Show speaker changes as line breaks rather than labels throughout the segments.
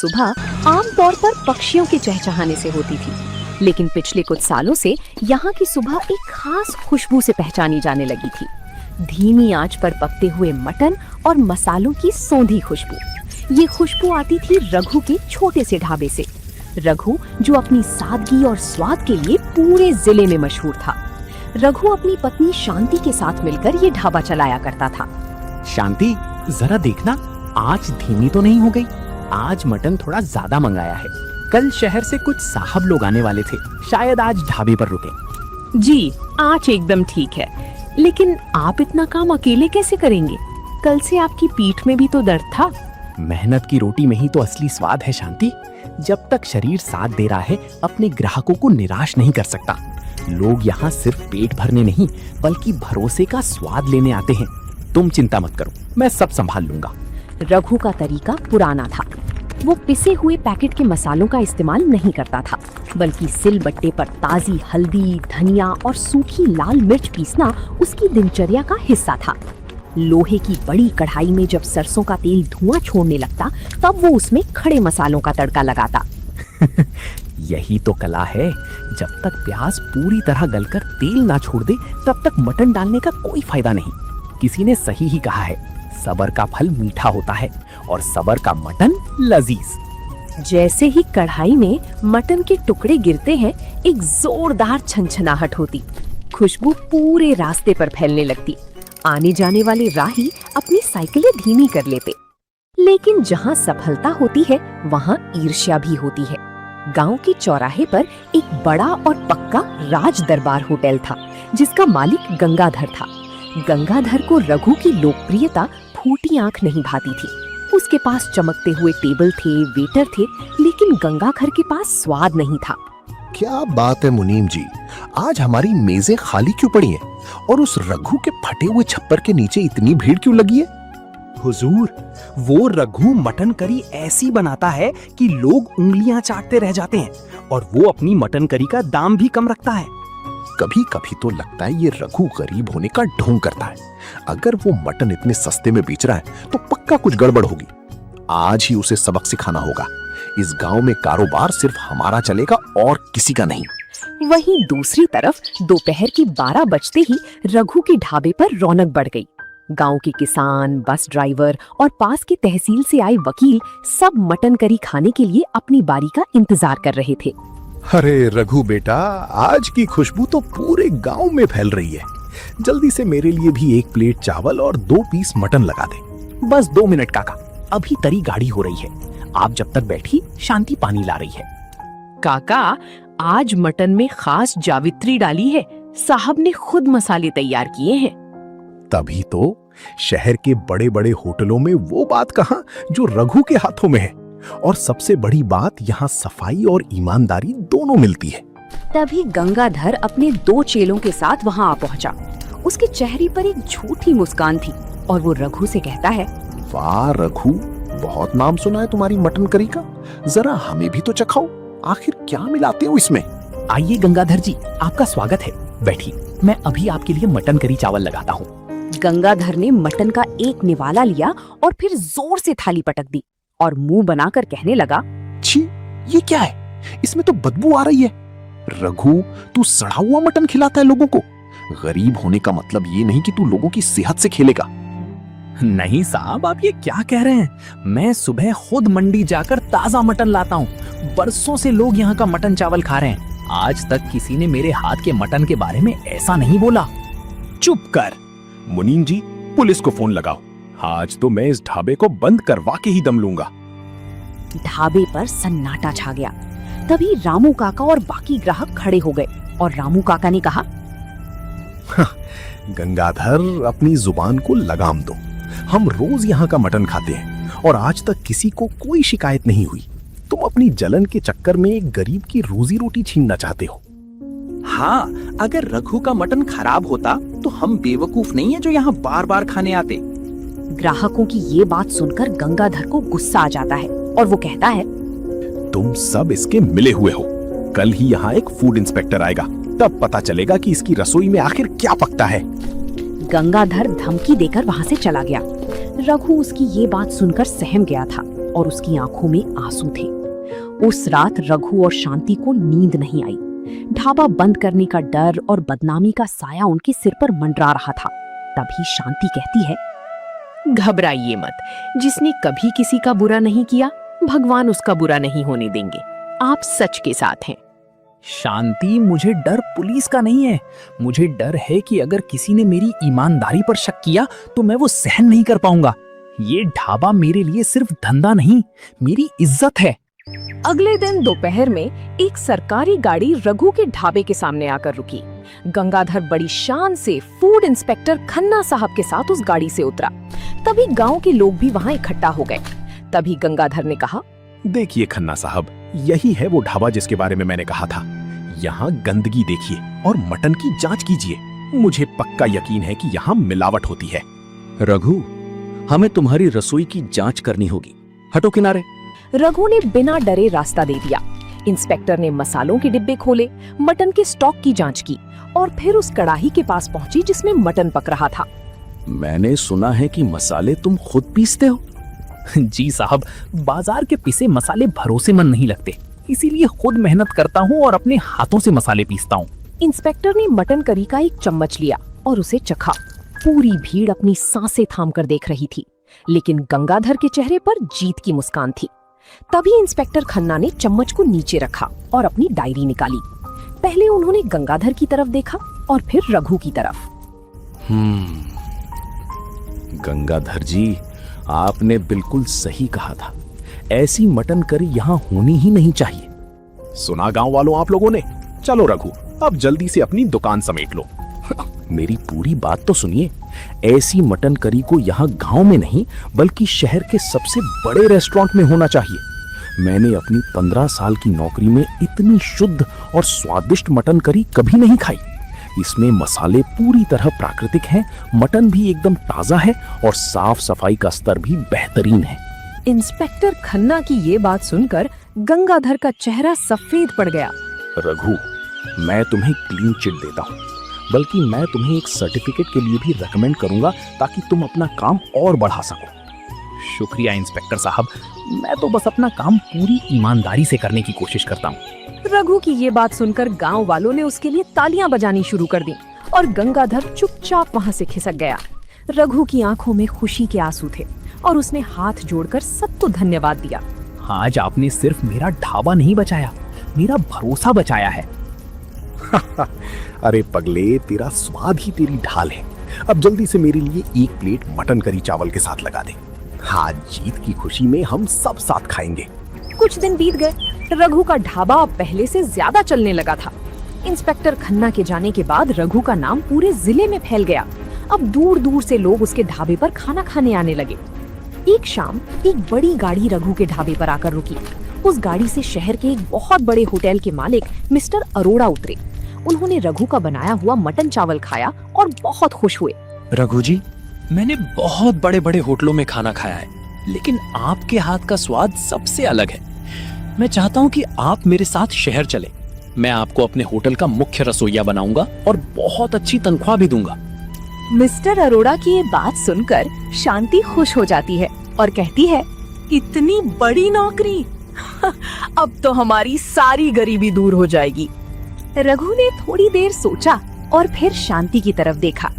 सुबह आमतौर पर पक्षियों के चहचहाने से होती थी, लेकिन पिछले कुछ सालों से यहाँ की सुबह एक खास खुशबू से पहचानी जाने लगी थी। धीमी आंच पर पकते हुए मटन और मसालों की सौंधी खुशबू। ये खुशबू आती थी रघु के छोटे से ढाबे से। रघु जो अपनी सादगी और स्वाद के लिए पूरे जिले में मशहूर था। रघु अपनी पत्नी शांति के साथ मिलकर ये ढाबा चलाया करता था।
शांति, जरा देखना, आंच धीमी तो नहीं हो गई। आज मटन थोड़ा ज्यादा मंगाया है। कल शहर से कुछ साहब लोग आने वाले थे, शायद आज ढाबे पर रुके।
जी, आंच एकदम ठीक है, लेकिन आप इतना काम अकेले कैसे करेंगे? कल से आपकी पीठ में भी तो दर्द था।
मेहनत की रोटी में ही तो असली स्वाद है शांति। जब तक शरीर साथ दे रहा है, अपने ग्राहकों को निराश नहीं कर सकता। लोग यहाँ सिर्फ पेट भरने नहीं, बल्कि भरोसे का स्वाद लेने आते हैं। तुम चिंता मत करो, मैं सब संभाल लूंगा।
रघु का तरीका पुराना था। वो पिसे हुए पैकेट के मसालों का इस्तेमाल नहीं करता था, बल्कि सिलबट्टे पर ताजी हल्दी, धनिया और सूखी लाल मिर्च पीसना उसकी दिनचर्या का हिस्सा था। लोहे की बड़ी कढ़ाई में जब सरसों का तेल धुआं छोड़ने लगता, तब वो उसमें खड़े मसालों का तड़का लगाता।
यही तो कला है। जब तक प्याज पूरी तरह गलकर तेल ना छोड़ दे, तब तक मटन डालने का कोई फायदा नहीं। किसी ने सही ही कहा है, सब्र का फल मीठा होता है और सब्र का मटन लजीज।
जैसे ही कढ़ाई में मटन के टुकड़े गिरते हैं, एक जोरदार छनछनाहट होती। खुशबू पूरे रास्ते पर फैलने लगती। आने जाने वाले राही अपनी साइकिलें धीमी कर लेते। लेकिन जहाँ सफलता होती है, वहाँ ईर्ष्या भी होती है। गांव के चौराहे पर एक बड़ा और पक्का राज दरबार होटल था, जिसका मालिक गंगाधर था। गंगाधर को रघु की लोकप्रियता फूटी आंख नहीं भाती थी। उसके पास चमकते हुए टेबल थे, वेटर थे, लेकिन गंगाधर के पास स्वाद नहीं था।
क्या बात है मुनीम जी, आज हमारी मेजें खाली क्यों पड़ी हैं? और उस रघु के फटे हुए छप्पर के नीचे इतनी भीड़ क्यों लगी है?
हुजूर, वो रघु मटन करी ऐसी बनाता है कि लोग उंगलियां चाटते रह जाते हैं, और वो अपनी मटन करी का दाम भी कम रखता है।
कभी कभी तो लगता है ये रघु गरीब होने का ढोंग करता है। अगर वो मटन इतने सस्ते में बेच रहा है तो पक्का कुछ गड़बड़ होगी। आज ही उसे सबक सिखाना होगा। इस गांव में कारोबार सिर्फ हमारा चलेगा और किसी का नहीं।
वहीं दूसरी तरफ दोपहर की 12 बजते ही रघु के ढाबे पर रौनक बढ़ गई। गांव के किसान, बस ड्राइवर और पास की तहसील से आए वकील सब मटन करी खाने के लिए अपनी बारी का इंतजार कर रहे थे।
अरे रघु बेटा, आज की खुशबू तो पूरे गांव में फैल रही है। जल्दी से मेरे लिए भी 1 प्लेट चावल और 2 पीस मटन लगा दे।
बस 2 मिनट काका, अभी तरी गाड़ी हो रही है। आप जब तक बैठी, शांति पानी ला रही है।
काका, आज मटन में खास जावित्री डाली है। साहब ने खुद मसाले तैयार किए हैं।
तभी तो शहर के बड़े बड़े होटलों में वो बात कहाँ जो रघु के हाथों में है। और सबसे बड़ी बात, यहाँ सफाई और ईमानदारी दोनों मिलती है।
तभी गंगाधर अपने 2 चेलों के साथ वहाँ आ पहुँचा। उसके चेहरे पर एक झूठी मुस्कान थी और वो रघु से कहता है,
वाह रघु, बहुत नाम सुना है तुम्हारी मटन करी का। जरा हमें भी तो चखाओ, आखिर क्या मिलाते हो इसमें?
आइए गंगाधर जी, आपका स्वागत है। बैठिए, मैं अभी आपके लिए मटन करी चावल लगाता हूँ।
गंगाधर ने मटन का एक निवाला लिया और फिर जोर से थाली पटक दी और मुंह बनाकर कहने लगा,
छी, ये क्या है? इसमें तो बदबू आ रही है। रघु, तू सड़ा हुआ मटन खिलाता है लोगों को। गरीब होने का मतलब ये नहीं कि तू लोगों की सेहत से खेलेगा।
नहीं साहब, आप ये क्या कह रहे हैं? मैं सुबह खुद मंडी जाकर ताजा मटन लाता हूँ। बरसों से लोग यहाँ का मटन चावल खा रहे हैं। आज तक किसी ने मेरे हाथ के मटन के बारे में ऐसा नहीं बोला।
चुप कर मुनीम जी, पुलिस को फोन लगाओ। आज तो मैं इस ढाबे को बंद करवा के ही दम लूंगा।
ढाबे पर सन्नाटा छा गया। तभी रामू काका और बाकी ग्राहक खड़े हो गए और रामू काका ने कहा,
गंगाधर, अपनी जुबान को लगाम दो। हम रोज यहाँ का मटन खाते हैं और आज तक किसी को कोई शिकायत नहीं हुई। तुम अपनी जलन के चक्कर में एक गरीब की रोजी रोटी छीनना चाहते हो।
हाँ, अगर रघु का मटन खराब होता तो हम बेवकूफ नहीं है जो यहाँ बार बार खाने आते।
ग्राहकों की ये बात सुनकर गंगाधर को गुस्सा आ जाता है और वो कहता है,
तुम सब इसके मिले हुए हो। कल ही यहाँ एक फूड इंस्पेक्टर आएगा, तब पता चलेगा कि इसकी रसोई में आखिर क्या पकता है।
गंगाधर धमकी देकर वहाँ से चला गया। रघु उसकी ये बात सुनकर सहम गया था। और उसकी आंखों में आंसू थे। उस रात रघु और शांति को नींद नहीं आई। ढाबा बंद करने का डर और बदनामी का साया उनके सिर पर मंडरा रहा था। तभी शांति कहती है, घबराइए मत, जिसने कभी किसी का बुरा नहीं किया, भगवान उसका बुरा नहीं होने देंगे। आप सच के साथ हैं।
शांति, मुझे डर पुलिस का नहीं है। मुझे डर है कि अगर किसी ने मेरी ईमानदारी पर शक किया तो मैं वो सहन नहीं कर पाऊंगा। ये ढाबा मेरे लिए सिर्फ धंधा नहीं, मेरी इज्जत है।
अगले दिन दोपहर में एक सरकारी गाड़ी रघु के ढाबे के सामने आकर रुकी। गंगाधर बड़ी शान से फूड इंस्पेक्टर खन्ना साहब के साथ उस गाड़ी से उतरा। तभी गांव के लोग भी वहां इकट्ठा हो गए। तभी गंगाधर ने कहा,
देखिए खन्ना साहब, यही है वो ढाबा जिसके बारे में मैंने कहा था। यहाँ गंदगी देखिए और मटन की जांच कीजिए। मुझे पक्का यकीन है कि यहाँ मिलावट होती है।
रघु, हमें तुम्हारी रसोई की जांच करनी होगी। हटो किनारे।
रघु ने बिना डरे रास्ता दे दिया। इंस्पेक्टर ने मसालों के डिब्बे खोले, मटन के स्टॉक की जांच की और फिर उस कड़ाही के पास पहुंची जिसमें मटन पक रहा था।
मैंने सुना है कि मसाले तुम खुद पीसते हो।
जी साहब, बाजार के पिसे मसाले भरोसेमंद नहीं लगते, इसीलिए खुद मेहनत करता हूँ और अपने हाथों से मसाले पीसता हूँ।
इंस्पेक्टर ने मटन करी का एक चम्मच लिया और उसे चखा। पूरी भीड़ अपनी सांसें थाम कर देख रही थी, लेकिन गंगाधर के चेहरे पर जीत की मुस्कान थी। तभी इंस्पेक्टर खन्ना ने चम्मच को नीचे रखा और अपनी डायरी निकाली। पहले उन्होंने गंगाधर की तरफ देखा और फिर रघु की तरफ।
गंगाधर जी, आपने बिल्कुल सही कहा था। ऐसी मटन करी यहाँ होनी ही नहीं चाहिए।
सुना गांव वालों आप लोगों ने? चलो रघु, अब जल्दी से अपनी दुकान समेट लो।
मेरी पूरी बात तो सुनिए। ऐसी मटन करी को यहाँ गांव में नहीं बल्कि शहर के सबसे बड़े रेस्टोरेंट में होना चाहिए। मैंने अपनी 15 साल की नौकरी में इतनी शुद्ध और स्वादिष्ट मटन करी कभी नहीं खाई। इसमें मसाले पूरी तरह प्राकृतिक हैं, मटन भी एकदम ताजा है और साफ सफाई का स्तर भी बेहतरीन है।
इंस्पेक्टर खन्ना की ये बात सुनकर गंगाधर का चेहरा सफेद पड़ गया।
रघु, मैं तुम्हें क्लीन चिट देता हूँ, बल्कि मैं तुम्हें एक सर्टिफिकेट के लिए भी रेकमेंड करूंगा ताकि तुम अपना काम और बढ़ा सको।
शुक्रिया इंस्पेक्टर साहब, मैं तो बस अपना काम पूरी ईमानदारी से करने की कोशिश करता हूँ।
रघु की ये बात सुनकर गांव वालों ने उसके लिए तालियां बजानी शुरू कर दी और गंगाधर चुपचाप वहां से खिसक गया। रघु की आंखों में खुशी के आंसू थे और उसने हाथ जोड़कर सबको धन्यवाद दिया।
आज आपने सिर्फ मेरा ढाबा नहीं बचाया, मेरा भरोसा बचाया है।
अरे पगले, तेरा स्वाद ही तेरी ढाल है। अब जल्दी से मेरे लिए एक प्लेट मटन करी चावल के साथ लगा दे। हाँ, जीत की खुशी में हम सब साथ खाएंगे।
कुछ दिन बीत गए। रघु का ढाबा अब पहले से ज्यादा चलने लगा था। इंस्पेक्टर खन्ना के जाने के बाद रघु का नाम पूरे जिले में फैल गया। अब दूर दूर से लोग उसके ढाबे पर खाना खाने आने लगे। एक शाम एक बड़ी गाड़ी रघु के ढाबे पर आकर रुकी। उस गाड़ी से शहर के एक बहुत बड़े होटल के मालिक मिस्टर अरोड़ा उतरे। उन्होंने रघु का बनाया हुआ मटन चावल खाया और बहुत खुश हुए।
रघु जी, मैंने बहुत बड़े बड़े होटलों में खाना खाया है, लेकिन आपके हाथ का स्वाद सबसे अलग है। मैं चाहता हूँ कि आप मेरे साथ शहर चलें। मैं आपको अपने होटल का मुख्य रसोइया बनाऊंगा और बहुत अच्छी तनख्वाह भी दूंगा।
मिस्टर अरोड़ा की ये बात सुनकर शांति खुश हो जाती है और कहती है, इतनी बड़ी नौकरी, अब तो हमारी सारी गरीबी दूर हो जाएगी। रघु ने थोड़ी देर सोचा और फिर शांति की तरफ देखा।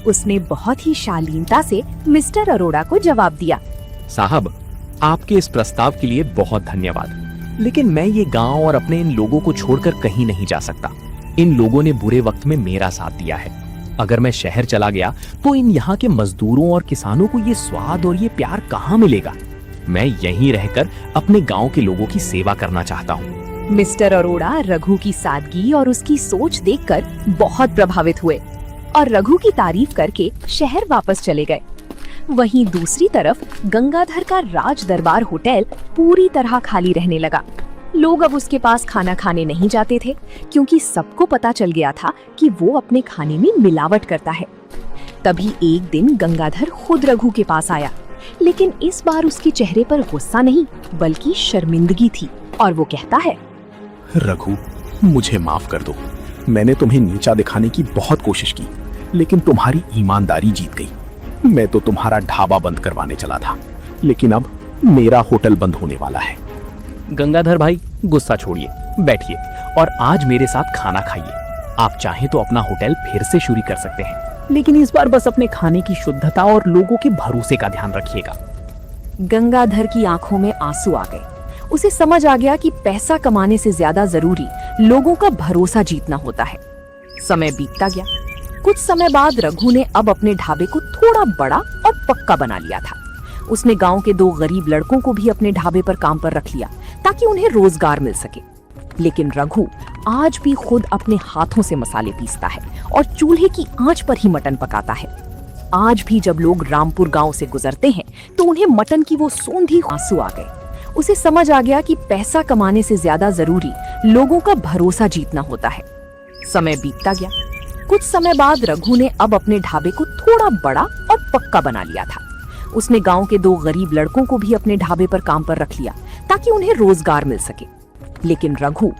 उसने बहुत ही शालीनता से मिस्टर अरोड़ा को जवाब दिया।
साहब, आपके इस प्रस्ताव के लिए बहुत धन्यवाद, लेकिन मैं ये गांव और अपने इन लोगों को छोड़कर कहीं नहीं जा सकता। इन लोगों ने बुरे वक्त में मेरा साथ दिया है। अगर मैं शहर चला गया तो इन यहाँ के मजदूरों और किसानों को ये स्वाद और ये प्यार कहाँ मिलेगा। मैं यहीं रहकर अपने गांव के लोगों की सेवा करना चाहता हूँ।
मिस्टर अरोड़ा रघु की सादगी और उसकी सोच देखकर बहुत प्रभावित हुए और रघु की तारीफ करके शहर वापस चले गए। वहीं दूसरी तरफ गंगाधर का राज दरबार होटल पूरी तरह खाली रहने लगा। लोग अब उसके पास खाना खाने नहीं जाते थे, क्योंकि सबको पता चल गया था कि वो अपने खाने में मिलावट करता है। तभी एक दिन गंगाधर खुद रघु के पास आया, लेकिन इस बार उसके चेहरे पर गुस्सा नहीं बल्कि शर्मिंदगी थी और वो कहता है,
रघु, मुझे माफ कर दो। मैंने तुम्हें नीचा दिखाने की बहुत कोशिश की, लेकिन तुम्हारी ईमानदारी जीत गई। मैं तो तुम्हारा ढाबा बंद करवाने चला था, लेकिन अब
मेरा होटल बंद होने वाला है।
गंगाधर भाई, गुस्सा छोड़िए, बैठिए और आज मेरे साथ खाना खाइए। आप चाहें तो अपना होटल फिर से शुरू कर सकते हैं, लेकिन इस बार बस अपने खाने की शुद्धता और लोगों के भरोसे का ध्यान रखिएगा।
गंगाधर की आंखों में आंसू आ गए। उसे समझ आ गया कि पैसा कमाने से ज्यादा जरूरी लोगों का भरोसा जीतना होता है। समय बीतता गया। कुछ समय बाद रघु ने अब अपने ढाबे को थोड़ा बड़ा और पक्का बना लिया था। उसने गांव के 2 गरीब लड़कों को भी अपने ढाबे पर काम पर रख लिया ताकि उन्हें रोजगार मिल सके। लेकिन रघु आज भी खुद अपने हाथों से मसाले पीसता है और चूल्हे की आंच पर ही मटन पकाता है। आज भी जब लोग रामपुर गांव से गुजरते हैं तो उन्हें मटन की वो सोंधी आंसू आ गए। उसे समझ आ गया कि पैसा कमाने से ज्यादा जरूरी लोगों का भरोसा जीतना होता है। समय बीतता गया। कुछ समय बाद रघु ने अब अपने ढाबे को थोड़ा बड़ा और पक्का बना लिया था। उसने गांव के 2 गरीब लड़कों को भी अपने ढाबे पर काम पर रख लिया ताकि उन्हें रोजगार मिल सके। लेकिन रघु